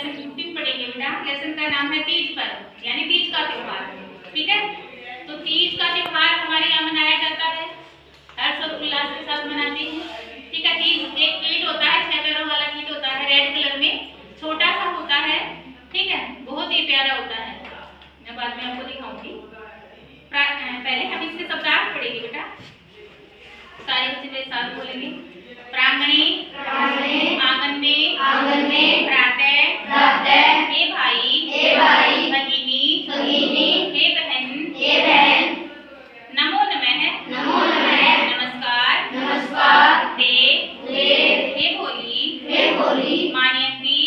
Lesson 15 पढ़ेंगे बेटा। Lesson का नाम है तीज पर्व यानी तीज का त्योहार। ठीक है, तो तीज का त्योहार हमारे यहाँ मनाया जाता है, हर्ष और उल्लास के साथ मनाते हैं। ठीक है, तीज एक कीट होता है, 6 पैरों वाला कीट होता है, रेड कलर में छोटा सा होता है। ठीक है, बहुत ही प्यारा होता है, मैं बाद में आपको दिखाऊंगी। पहले हम इसके शब्दार्थ पढ़ेंगे बेटा, सारे बच्चे मेरे साथ बोलेंगे। प्रांगणे आंगन में प्रातः हे भाई भगिनी हे बहन नमो नमः नमस्कार दे हे भोली मानयंती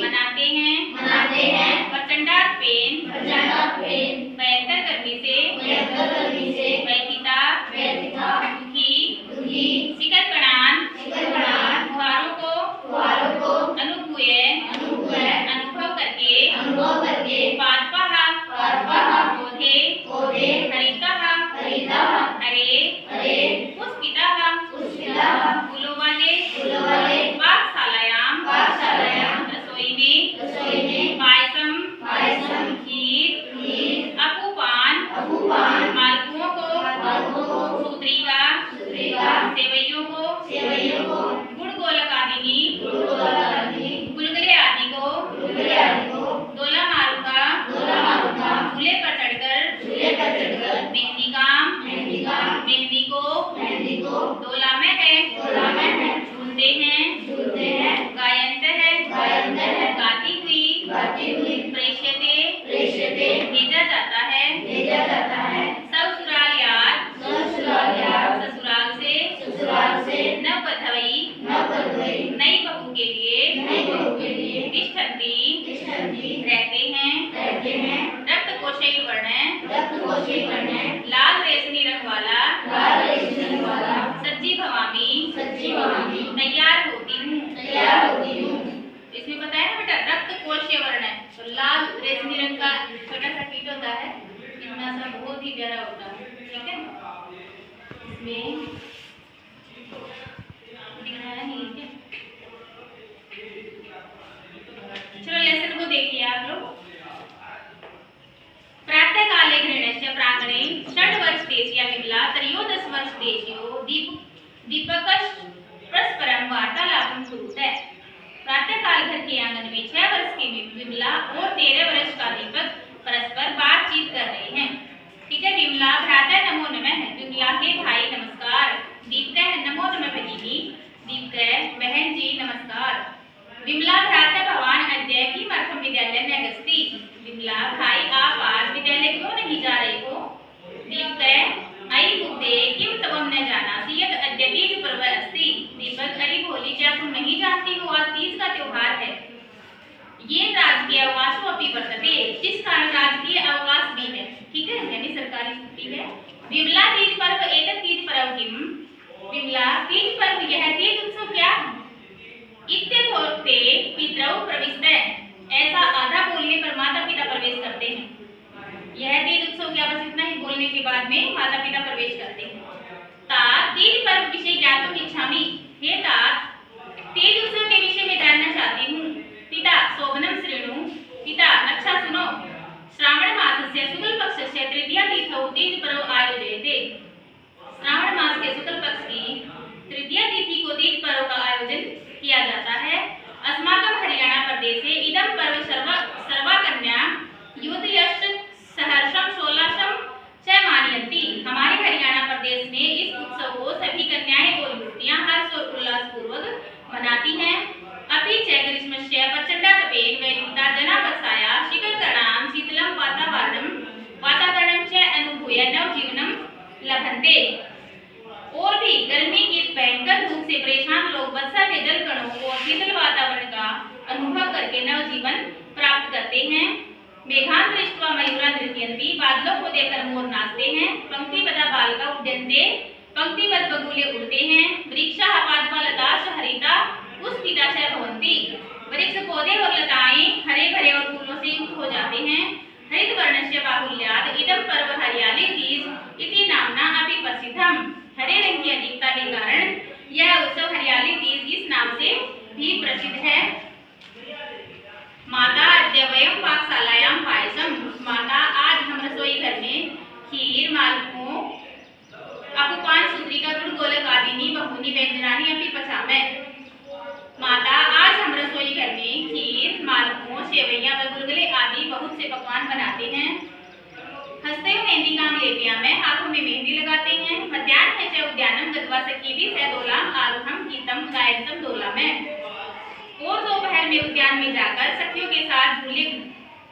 मनाते हैं प्रचंडात पेन भयंकर गर्मी से व्यथिता दुखी शिखर कणान फुहारों को अनुभव करके पादपाः पौधे हरिताः हरे पुष्पिताः फूलों वाले पाकशालायां रसोई में पायसम खीर अपूपान मालपुओं को सुत्रिका सेवइयों को गुड़ गोलक आदि गुलगुले आदि को डोला मारूंगा झूले पर चढ़कर मेहंदी को डोला में है झूलते हैं गायन है गाती हुई प्रेष्यते भेजा जाता है ससुराल याद ससुराल से नववधवई नई बहू के लिए तिष्ठन्ति रहते हैं रक्त कोशैर वर्ण लाल रेशमी रंग वाला सज्जी भवामी तैयार होती हूँ। इसमें बताया ना बेटा रक्त कोशीय वर्ण है, तो लाल रेशमी रंग का छोटा सा कीट होता है, इतना सा बहुत ही प्यारा होता है। ठीक है, इसमें दिखाया नहीं है। चलो लेसन को देखिए आप लोग। प्रातः काले गृहणस्य प्रांगणे 6 वर्ष देशीया विमला त्रयोदश वर्ष देशियो दीपकश परस्परम वार्तालापम कुरुत। प्रातः काल घर के आंगन में 6 वर्ष की विमला और 13 वर्ष का दीपक परस्पर बातचीत कर रहे हैं। ठीक है, विमला भ्रातः नमो नमः, विमला के भाई नमस्कार। दीप्तः नमो नमः भगिनी, दीप्तः बहन जी नमस्कार। विमला भ्रातः भवान अद्य किमर्थं विद्यालयं न गच्छति, विमला भाई आप आज विद्यालय क्यों नहीं जा रहे हो। दीप्तः अयि बुद्धे किं त्वं न जानासि यत् अद्य तीज पर्व अस्ति, दीपक अरे भोली क्या तुम नहीं जानती हो आज तीज का त्योहार है। ये राजकीय अवकाशो अपि वर्तते, इस कारण राजकीय अवकाश भी है। ठीक है, यानी सरकारी छुट्टी है। विमला तीज पर्व एतत् तीज पर्व किम, विमला तीज पर्व यह तीज उत्सव क्या। इत्यथोक्ते पितरौ प्रविष्टः, ऐसा आधा बोलने पर माता पिता प्रवेश करते हैं। यह तीज उत्सव क्या, बस इतना ही बोलने के बाद में माता पिता प्रवेश करते हैं। तात तीज पर्व विषय ज्ञातुम् इच्छामि, हे तात तीज उत्सव के विषय में जानना चाहती हूँ। पिता शोभनं शृणु, पिता अच्छा सुनो। श्रावण मासस्य शुक्ल पक्षस्य तृतीया तिथौ तीज पर्व आयोज्यते, श्रावण मास के शुक्ल पक्ष की तृतीया तिथि को तीज पर्व का आयोजन किया जाता है। अस्माकं हरियाणा प्रदेशे इदं पर्व सर्वा कन्या युद्धयश्च सहर्षं शोलाशं च मानयन्ति, हमारे हरियाणा प्रदेश में इस उत्सव को सभी कन्याएं और युवतियां हर्ष और उल्लास पूर्वक मनाती हैं। अपि च ग्रीष्मस्य प्रचण्डातपेन व्यथिता जना वर्षाया शिखरकणां शीतलं वातावरणं च अनुभूय नवजीवनं लभन्ते। और भी गर्मी की भयंकर धूप से परेशान लोग वर्षा के जल कणों और शीतल वातावरण का अनुभव करके नवजीवन प्राप्त करते हैं। मेघान दृष्ट्वा मयूरा नृत्यन्ति, बादलों को देखकर मोर नाचते हैं। पंक्तिबद्ध बालका उड्डयन्ते, पंक्तिबद्ध बगुले उड़ते हैं। वृक्षाः पादपालताश्च हरिता पुष्पिता च भवन्ति, वृक्ष पौधे और लताएं हरे भरे और फूलों से युक्त हो जाते हैं। हरित वर्णस्य बाहुल्यात् इदं पर्व हरियाली तीज इति नाम्ना अपि प्रसिद्धम्, हरे रंग की अधिकता के कारण यह उत्सव हरियाली तीज इस नाम से भी प्रसिद्ध है। माता अद्य वयं पाकशालायां पायसम। माता आज हम रसोई घर में खीर, मालपुओं, अपूपान, सूत्रिका, गुड़ गोलक आदि बहूनि व्यंजनानि अपि पचामः। माता आज हम रसोई घर में खीर, मालपुओं, सेवइयां व गुलगुले आदि बहुत से पकवान बनाते हैं। हस्ते मेहंदी काम लेते हैं, हाथों में मेहंदी लगाते हैं। मध्याह्न है च उद्यानम गत्वा सखीभिः सह आरूढ़ं गीतम गायन्तम दोलामः। और दोपहर में उद्यान में जाकर सखियों के साथ झूले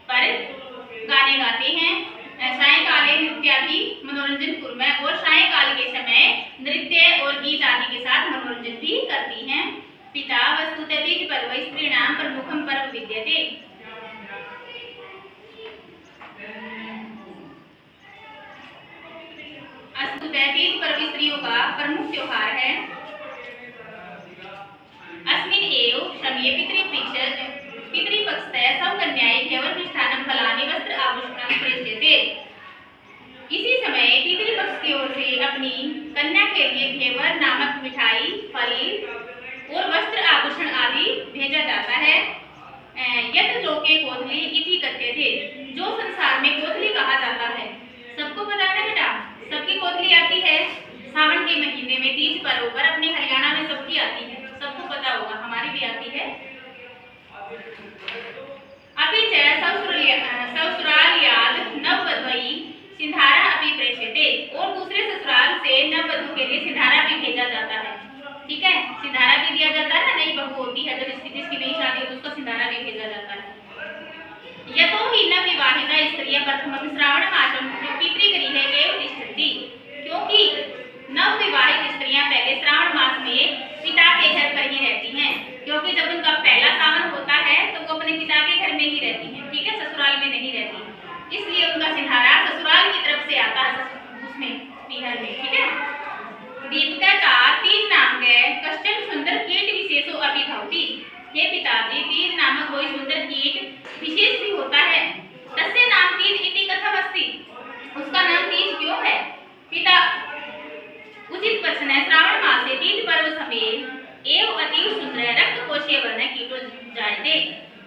पर गाने गाते हैं। सायंकाले नृत्यादि मनोरंजन कुर्मः। और सायंकाल के समय नृत्य और गीत आदि के साथ मनोरंजन भी करती हैं। पिता वस्तुतः तीज पर्व स्त्रीणां प्रमुखं पर्व विद्यते। तीज पर्व स्त्रियों का प्रमुख त्योहार है। अस्मिन् एव समये पितृपक्षतः सौकन्यायै घेवरपृष्ठानं फलानि वस्त्र आभूषणं प्रेष्यते। इसी समय पितृपक्ष की ओर से अपनी कन्या के लिए घेवर नामक मिठाई, फल और वस्त्र आभूषण आदि भेजा जाता है। यत् लोके कोथली इति कथ्यते। जो संसार में कोथली कहा जाता है। सबको पता है बेटा, सबकी कोथली आती है सावन के महीने में तीज पर्व पर। अपने हरियाणा में सबकी आती है, सबको पता होगा, हमारी भी आती है। अपि च ससुराल्याद् नववधूयै सिंधारा अपि प्रेष्यते। और दूसरे ससुराल से नववधू के लिए सिंधारा भी भेजा जाता है। ठीक है, सिंधारा भी दिया जाता है ना, नई बहू होती है जब जिसकी नई शादी होती है उसको सिंधारा भी भेजा जाता है। यतो हि न विवाहिता स्त्रियः प्रथमं श्रावण मासं पितृगृहे एव तिष्ठन्ति। क्योंकि नव विवाहित स्त्रियां पहले श्रावण मास में पिता के घर पर ही रहती हैं। क्योंकि जब उनका पहला सावन होता है तो वो अपने पिता के घर में ही रहती हैं। ठीक है, ससुराल में नहीं रहती, इसलिए उनका सिंधारा ससुराल की तरफ से आता है उसमें पीहर में। ठीक है। दीपिका का तीज नाम के कश्चन सुंदर कीट विशेषो अपि भवति। हे पिताजी, तीज नामक कोई सुंदर कीट विशेष भी होता है। तस्य नाम तीज इति कथम अस्ति। उसका नाम तीज क्यों है। पिता उचित प्रश्न है। श्रावण मास से तीज पर्व समय एवं अति सुंदर रक्त कोशीय वर्ण कीटो जायते।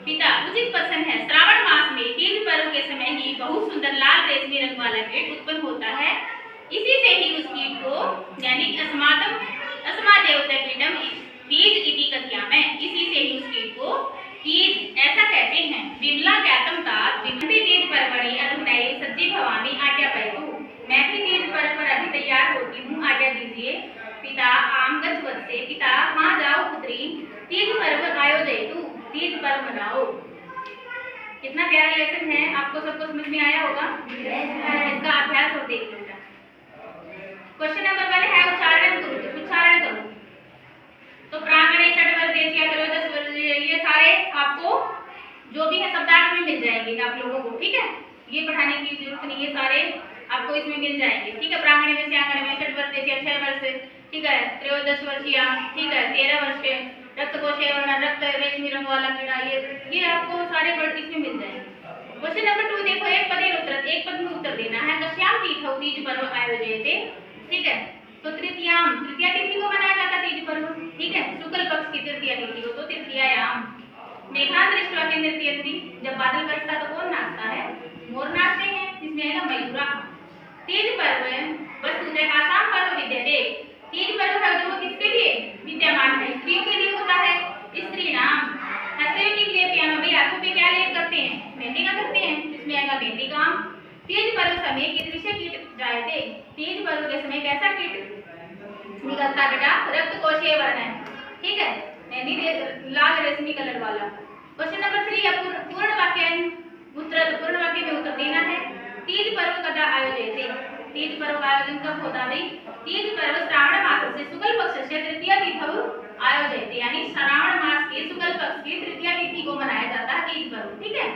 पिता उचित प्रश्न है। श्रावण मास में तीज पर्व के समय ही बहुत सुंदर लाल रेशमी रंग वाला कीट उत्पन्न होता है। इसी से ही उस कीट को यानी अस्मादेवता कीटम तीज इति कथयामः। इसी से ही उस कीट को तीज ऐसा कहते हैं। विमला ज्ञातम तात विमला तीज पर्वणि अधुनैव सज्जी भवामि आज्ञापयतु। मैं भी तीज पर्व पर अभी तैयार होती हूँ, आज्ञा दीजिए। पिता आम गच्छवत्से। पिता वहाँ जाओ पुत्री, तीज पर्व आयोजयतु। तीज पर्व मनाओ। कितना प्यारा लेसन है, आपको सबको समझ में आया होगा। इसका अभ्यास और देख लो। क्वेश्चन नंबर 1 है उच्चारण करो। तो प्रांगणे षड्वर्गेश या त्रयोदश ये सारे आपको जो भी है शब्दार्थ में मिल जाएंगे आप लोगों को। ठीक है, ये पढ़ाने की जरूरत नहीं है, सारे आपको इसमें मिल जाएंगे। ठीक है, प्रांगणे में षड्वर्गेश 6 वर्ष। ठीक है, त्रयोदश वर्षीय। ठीक है, 13 वर्ष। रक्त कोशीय वर्ण रक्त रेशमी रंग वाला कीड़ा, ये आपको सारे वर्ड इसमें मिल जाएंगे। क्वेश्चन नंबर 2 देखो, एक पद में उत्तर देना है। कस्याम तीथौ तीज पर्व आयोजयते। ठीक है, तो तृतीया तिथि को मनाया जाता तीज पर्व। ठीक है, शुक्ल पक्ष की तृतीया तिथि को, तो तृतीयायाम। मेघा दृष्ट्वा के नृत्यन्ति। जब बादल गरजता तो कौन नाचता है, मोर नाचते हैं, इसमें है ना मयूरा। तीज पर्व वस्तुतः आसाम पर्व विद्यते। तीज पर्व है जो किसके लिए विद्यमान है, स्त्रियों के लिए होता है। स्त्री नाम हस्ते की लेपियां भाई हाथों पे क्या लेप करते हैं, मेहंदी का करते हैं, इसमें आएगा मेहंदी काम। तीज पर्व समय कीदृश कीट जायते। तीज पर्व के समय कैसा कीट निकलता बेटा, रक्त कोशीय वर्ण है। ठीक है, मेहंदी लाल रेशमी कलर वाला। क्वेश्चन नंबर 3 पूर्ण वाक्य में उत्तर देना है। तीज पर्व कदा आयोजयते। तीज पर्व का आयोजन कब होता है भाई। तीज पर्व श्रावण मास से शुक्ल पक्ष से तृतीया तिथौ आयोजयते, यानी श्रावण मास के शुक्ल पक्ष की तृतीया तिथि को मनाया जाता है तीज पर्व। ठीक है,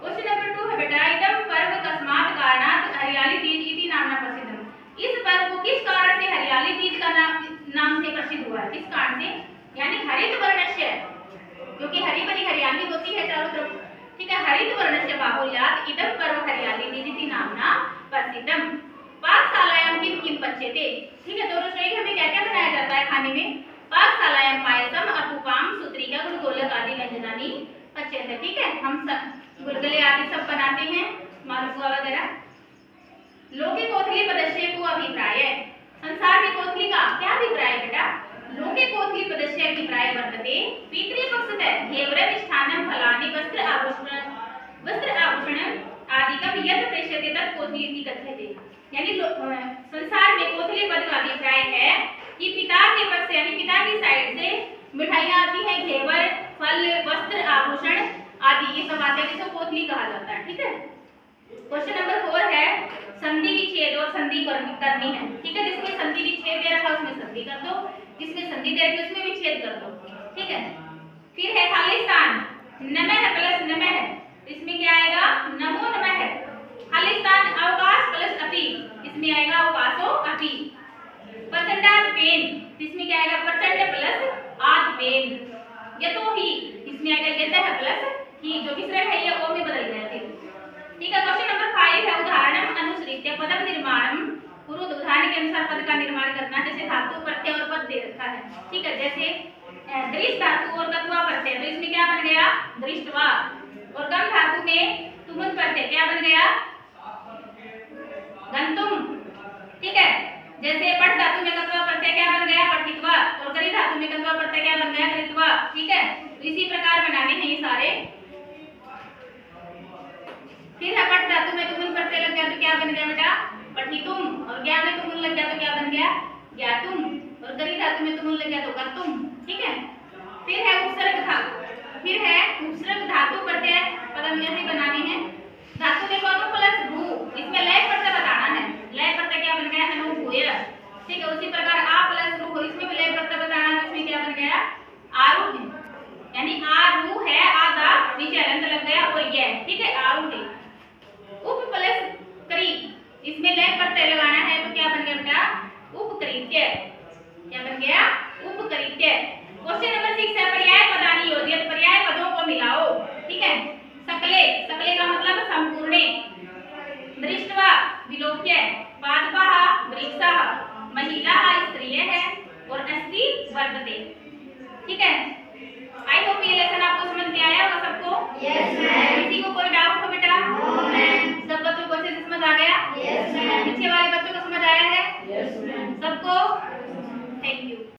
क्वेश्चन नंबर 2 है बेटा, इदम पर्व कस्मात् कारणात् हरियाली तीज इति नामना प्रसिद्धम। इस पर्व को किस कारण से हरियाली तीज का नाम से प्रसिद्ध हुआ है, किस कारण से, यानी हरित वर्णस्य, क्योंकि हरी भरी हरियाली होती है चारों तरफ। ठीक है, हरित वर्णस्य बाहुल्यात् इदम पर्व हरियाली तीज इति नामना प्रसिद्धम। पाकशालायां किम किम पच्यते। ठीक है, तो रसोई घर में क्या क्या बनाया जाता है खाने में। पाकशालायां पायसम अपूपाम सूत्रिका गुड़ गोलक आदि व्यंजनानि अच्छे से, ठीक है। हम सब गुलगुले आदि सब बनाते हैं, मालपुआ वगैरह। लोके कोथली पदस्य को अभिप्राय, संसार में कोथली का क्या अभिप्राय है बेटा? लोके कोथली पदस्य अभिप्राय वर्तते पितृ पक्षतः घेवरं मिष्ठान्नं फलानि वस्त्र आभूषणम् आदिकं यत् प्रेष्यते तत् कोथली इति कथ्यते। यानी संसार में कोथली पद का अभिप्राय है कि पिता के पक्ष से, यानी पिता की साइड से मिठाइयां आती हैं, घेवर, फल, वस्त्र, आभूषण आदि ये सब आते हैं, जिसको कोथली कहा जाता है, ठीक है। क्वेश्चन नंबर 4 है संधि विच्छेद और संधि करनी है, ठीक है। जिसमें संधि विच्छेद दे रखा उसमें संधि कर दो, जिसमें संधि दे रखी उसमें विच्छेद कर दो, ठीक है। फिर है खाली स्थान, नमः प्लस नमः, इसमें क्या आएगा? नमो नमः। खाली स्थान अवकाश प्लस अपि, इसमें आएगा अवकाशो अपि। प्रचंडात पेन, इसमें क्या आएगा? प्रचंड प्लस आत पेन। यतोहि, इसमें आएगा यतः प्लस ही, जो विसर्ग है ये ओ में बदल गया फिर, ठीक है। क्वेश्चन नंबर 5 है उदाहरणम अनुसृत्य पदम निर्माणम कुरु। उदाहरण के अनुसार पद का निर्माण करना। जैसे धातु प्रत्यय और पद दे रखा है, ठीक है। जैसे दृष्ट धातु और गत्वा प्रत्यय, तो इसमें क्या बन गया? दृष्टवा। और गम धातु में तुमुन प्रत्यय क्या बन गया? गंतुम, ठीक है। जैसे पठ धातु में गत्वा प्रत्यय क्या बन गया? पठित्वा। और गरि धातु में गत्वा प्रत्यय क्या बन गया? गरित्वा, ठीक है। तो इसी प्रकार बनाने हैं ये सारे। फिर है पठ धातु में तुमुन प्रत्यय लग गया तो क्या बन गया बेटा? पठितुम। और ज्ञा में तुमुन लग गया तो क्या बन गया? ज्ञातुम। और गरि धातु में तुमुन लग गया तो कर्तुम, ठीक है। फिर है उपसर्ग धातु, फिर है उपसर्ग धातु प्रत्यय पदम ऐसे बनाने हैं। धातु में कौन प्लस भू, इसमें लय प्रत्यय बताना है। लय प्रत्यय क्या बन गया? अनुभूय, ठीक है। उसी प्रकार आ प्लस रू, इसमें भी लय प्रत्यय बताना है, इसमें क्या बन गया? आरूढ़, यानी आरू है, आधा नीचे अलंत लग गया और यह, ठीक है, आरूढ़। उप प्लस करी, इसमें लय प्रत्यय लगाना है तो क्या बन गया बेटा? उपकृत्य, क्या बन गया? उपकृत्य। क्वेश्चन नंबर 6 है पर्याय पदानि योजयत, पर्याय पदों को मिलाओ, ठीक है। सकले, सकले का मतलब संपूर्ण। दृष्ट्वा विलोक्य, पादपः वृक्षः, महिलाः स्त्रियः है और अस्ति वर्तते, ठीक है। आई होप ये लेसन आपको समझ में आया होगा सबको। Yes ma'am.